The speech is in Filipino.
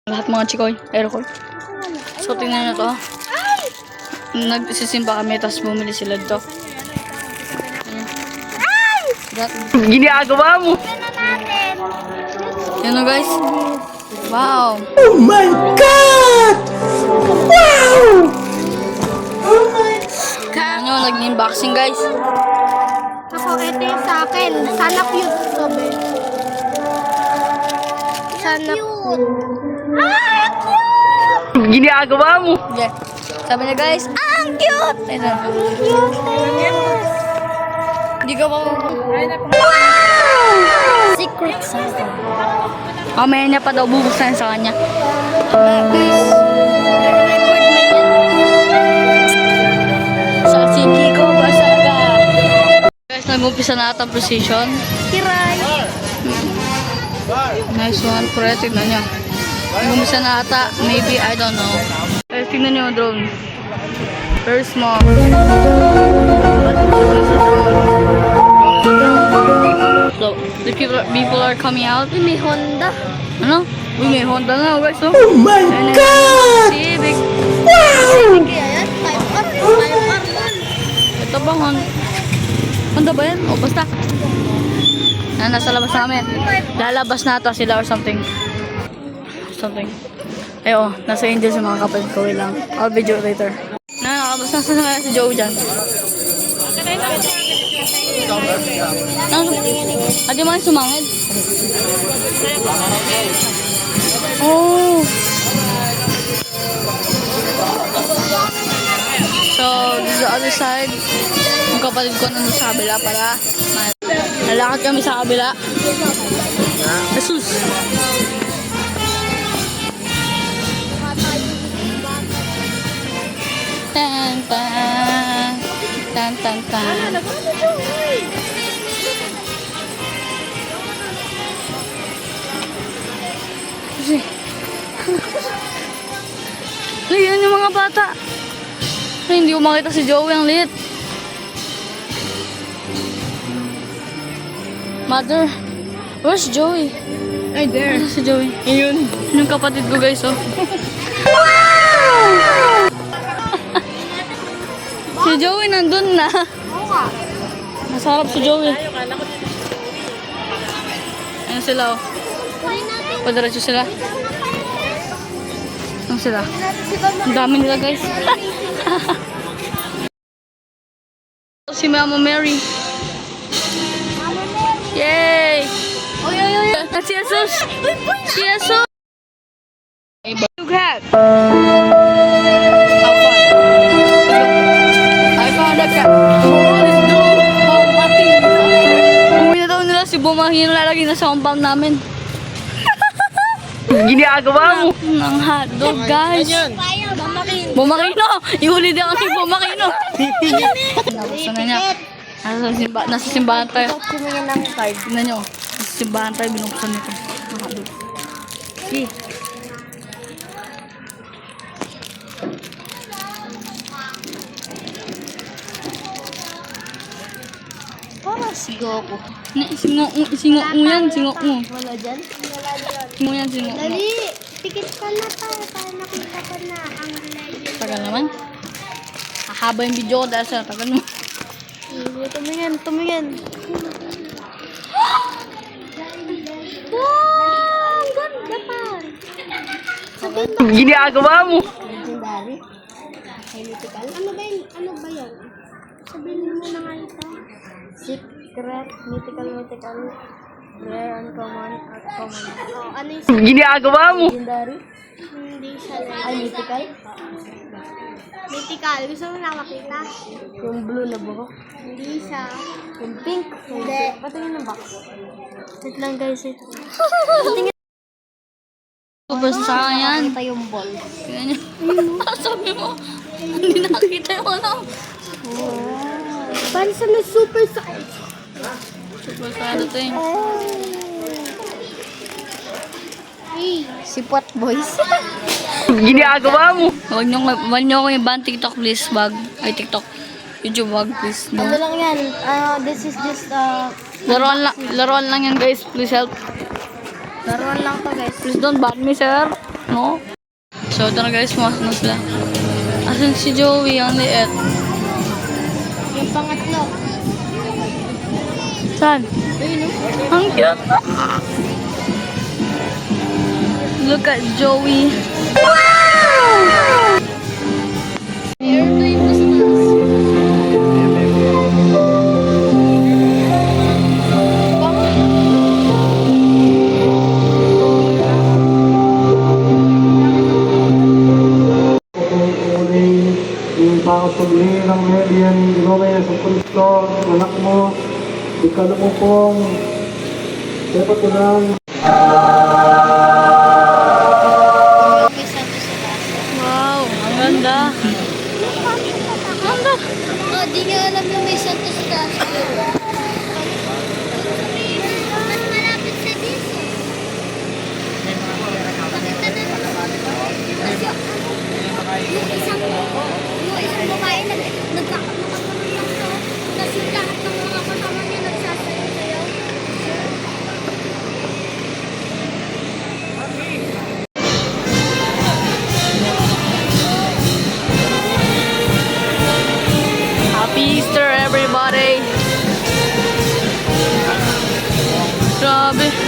Lahat mga chikoy, aerocol. So, tingnan nyo to. Nagsisimba kami, tapos bumili sila dito. Ginagawa mo! Yan o guys. Wow! Oh my God! Wow! Oh my Tingnan nyo, nag-unboxing guys. Ako, ito yung sa akin. Sana cute sabi. Sana cute. Ah, cute! Ginagawa mo! Yeah. Sabi niya guys, ang cute! Ito. Hindi ka pa... Wow! Secret Santa. Mamaya niya pa daw bubuksan sa kanya. Sa sige ko, basta ka. Guys, nag-umpisa na ata ang precision. Kiray. Nice one, pre. Tignan nyo. Nag-umpisa na ata. Maybe, I don't know. Guys, tignan nyo yung drone. Very small. So, the people are coming out. May Honda. Ano? Uy, may Honda na guys, no? Oh my God! Civic. Wow! Kaya yan, 5R. 5R man. Ito ba Honda ba yan? O basta. Nasa labas namin. Lalabas na ata sila or something. Ay nasa India sa mga kapatid ko. Wait lang. I'll video later. Nakabas na sa si Joe dyan. Adi mo yung sumangid? Oh! So, this is the other side. Yung kapatid ko nandun sa kabila para lalakad kami sa kabila. Jesus! Tan tan tan tan tan. Ayan yung mga bata. Ay, hindi ko makita si Joey ang liit. Mother, where's Joey? Ay, there. Si Joey. Ayun. Yung kapatid ko guys, oh. Si Joey nandun na. Masarap si Joey. Ayan sila, oh. Padiretso sila. Ayan sila. Ang dami nila guys. Si Mama Mary. Yay! Oy, oy, oy. Si Jesus! Si Jesus! You have. I found a cat. Uwi na daw nila si Bumahin na lalagay na sa compound namin. Ginagawa mo? Ng hotdog, guys. Bumakino! Ihuli din ako si Bumakino. Nabuksan na niya. Nasa simbahan tayo. Kumingin ng card. Tignan nyo. Nasa simbahan tayo, binuksan nito. Ng hotdog. See? Para si Goku. Singo yan, singo mo. Wala dyan? Singo yan, singo mo. Dali, pikit ka na tayo para nakita ko na ang legend. Tagal naman. Hahaba yung video ko dahil sa tagal mo. Tumingin, tumingin. Wow! Ang ganda pa. Sabihin mo. Ginagawa mo? Legendary? Mythical? Ano ba yun? Ano ba yun? Sabihin mo na nga ito. Secret, mythical, rare, uncommon, at common. Oh, ano yung Ginagawa mo? legendary? Hindi siya legendary. Ay, mythical? Mythical. Gusto mo na makita? Yung blue na buhok. Hindi siya. Yung pink. Hindi. Patingin ng box. Wait lang guys. Super sa yan. Ito yung ball. Tingnan nyo. Sabi mo, hindi nakakita yung ano. Para sa na super size. Super sa ano to eh. Si Pot Boys. Ginagawa mo? Huwag nyo ko i-ban TikTok please. Wag. Ay TikTok. YouTube wag please. No? Ano lang yan? This is just Laruan lang yan guys. Please help. laruan lang to guys. Please don't ban me sir. No? So, ito na guys, pumasok na sila. Asan si Joey? Ang liit. Yung pangatlo. Saan? Ang cute. Look at Joey. Meron na yung mas yung pakasugli ng Median, Gomez sa Kristo, anak mo, ikalo mo pong sepatunan. Wow, ang ganda. Oh, di nga alam na may Santo sa taas. Mas malapit sa diso. Pakita na. Yung isang babae nagkakaroon lang to. Kasi lahat ng mga kasama niya nagsasayaw-sayaw. Happy Easter, everybody. Grabe.